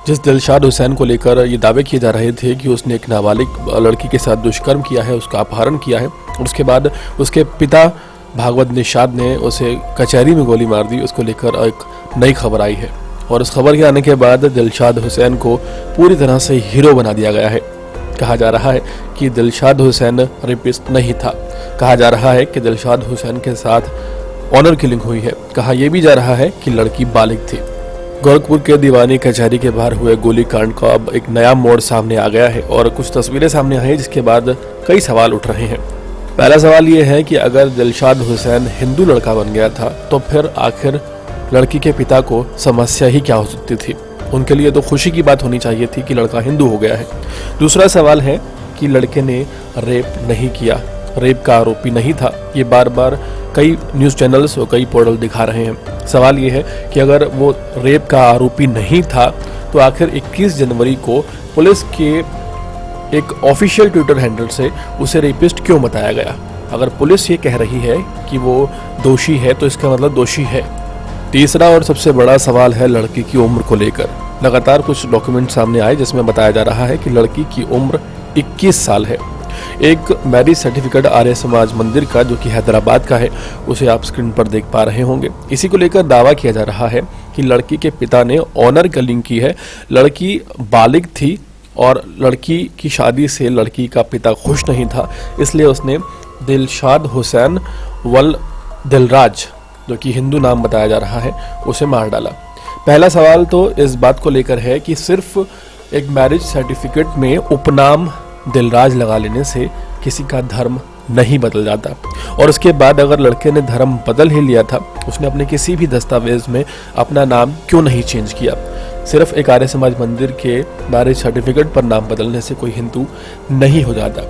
जिस दिलशाद हुसैन को लेकर ये दावे किए जा रहे थे कि उसने एक नाबालिग लड़की के साथ दुष्कर्म किया है, उसका अपहरण किया है, उसके बाद उसके पिता भागवत निषाद ने उसे कचहरी में गोली मार दी, उसको लेकर एक नई खबर आई है। और इस खबर के आने के बाद दिलशाद हुसैन को पूरी तरह से हीरो बना दिया गया है। कहा जा रहा है कि दिलशाद हुसैन रेपिस्ट नहीं था। कहा जा रहा है कि दिलशाद हुसैन के साथ ऑनर किलिंग हुई है। कहा यह भी जा रहा है कि लड़की बालिग थी। गोरखपुर के दीवानी कचहरी के बाहर हुए गोलीकांड का अब एक नया मोड़ सामने आ गया है और कुछ तस्वीरें सामने आई जिसके बाद कई सवाल उठ रहे हैं। पहला सवाल ये है कि अगर दिलशाद हुसैन हिंदू लड़का बन गया था तो फिर आखिर लड़की के पिता को समस्या ही क्या हो सकती थी। उनके लिए तो खुशी की बात होनी चाहिए थी कि लड़का हिंदू हो गया है। दूसरा सवाल है कि लड़के ने रेप नहीं किया, रेप का आरोपी नहीं था। ये बार बार कई न्यूज़ चैनल्स और कई पोर्टल दिखा रहे हैं। सवाल ये है कि अगर वो रेप का आरोपी नहीं था तो आखिर 21 जनवरी को पुलिस के एक ऑफिशियल ट्विटर हैंडल से उसे रेपिस्ट क्यों बताया गया। अगर पुलिस ये कह रही है कि वो दोषी है तो इसका मतलब दोषी है। तीसरा और सबसे बड़ा सवाल है लड़की की उम्र को लेकर। लगातार कुछ डॉक्यूमेंट सामने आए जिसमें बताया जा रहा है कि लड़की की उम्र 21 साल है। एक मैरिज सर्टिफिकेट आर्य समाज मंदिर का जो कि हैदराबाद का है उसे आप स्क्रीन पर देख पा रहे होंगे। इसी को लेकर दावा किया जा रहा है कि लड़की के पिता ने ऑनर किलिंग की है। लड़की बालिग थी और लड़की की शादी से लड़की का पिता खुश नहीं था, इसलिए उसने दिलशाद हुसैन वल दिलराज, जो कि हिंदू नाम बताया जा रहा है, उसे मार डाला। पहला सवाल तो इस बात को लेकर है कि सिर्फ एक मैरिज सर्टिफिकेट में उपनाम दिलराज लगा लेने से किसी का धर्म नहीं बदल जाता। और उसके बाद अगर लड़के ने धर्म बदल ही लिया था, उसने अपने किसी भी दस्तावेज में अपना नाम क्यों नहीं चेंज किया। सिर्फ एक आर्य समाज मंदिर के मैरिज सर्टिफिकेट पर नाम बदलने से कोई हिंदू नहीं हो जाता।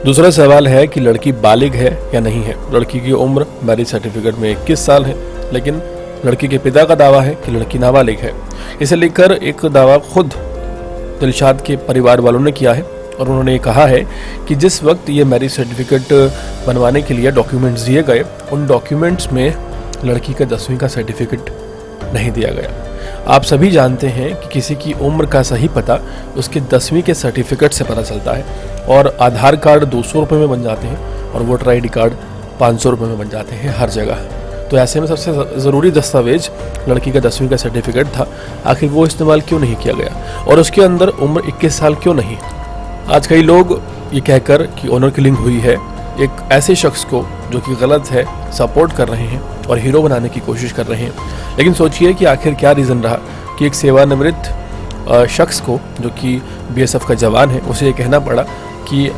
दूसरा सवाल है कि लड़की बालिग है या नहीं है। लड़की की उम्र मैरिज सर्टिफिकेट में 21 साल है, लेकिन लड़की के पिता का दावा है कि लड़की नाबालिग है। इसे लेकर एक दावा खुद दिलशाद के परिवार वालों ने किया है और उन्होंने कहा है कि जिस वक्त ये मैरिज सर्टिफिकेट बनवाने के लिए डॉक्यूमेंट्स दिए गए, उन डॉक्यूमेंट्स में लड़की का 10वीं का सर्टिफिकेट नहीं दिया गया। आप सभी जानते हैं कि किसी की उम्र का सही पता उसके 10वीं के सर्टिफिकेट से पता चलता है और आधार कार्ड 200 रुपये में बन जाते हैं और वोटर ID कार्ड 500 रुपये में बन जाते हैं हर जगह। तो ऐसे में सबसे ज़रूरी दस्तावेज लड़की का 10वीं का सर्टिफिकेट था, आखिर वो इस्तेमाल क्यों नहीं किया गया और उसके अंदर उम्र 21 साल क्यों नहीं। आज कई लोग ये कहकर कि ऑनर किलिंग हुई है एक ऐसे शख्स को जो कि गलत है सपोर्ट कर रहे हैं और हीरो बनाने की कोशिश कर रहे हैं। लेकिन सोचिए कि आखिर क्या रीज़न रहा कि एक सेवानिवृत्त शख्स को जो कि BSF का जवान है उसे ये कहना पड़ा कि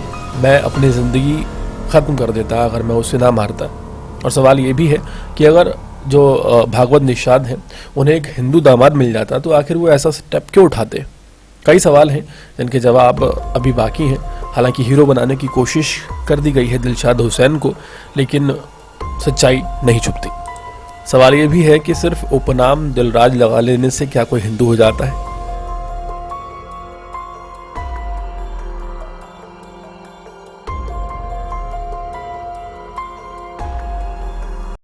मैं अपनी ज़िंदगी ख़त्म कर देता अगर मैं उसे ना मारता। और सवाल ये भी है कि अगर जो भागवत निषाद हैं उन्हें एक हिंदू दामाद मिल जाता तो आखिर वो ऐसा स्टेप क्यों उठाते। कई सवाल हैं जिनके जवाब अभी बाकी हैं। हालांकि हीरो बनाने की कोशिश कर दी गई है दिलशाद हुसैन को, लेकिन सच्चाई नहीं छुपती। सवाल ये भी है कि सिर्फ उपनाम दिलराज लगा लेने से क्या कोई हिंदू हो जाता है।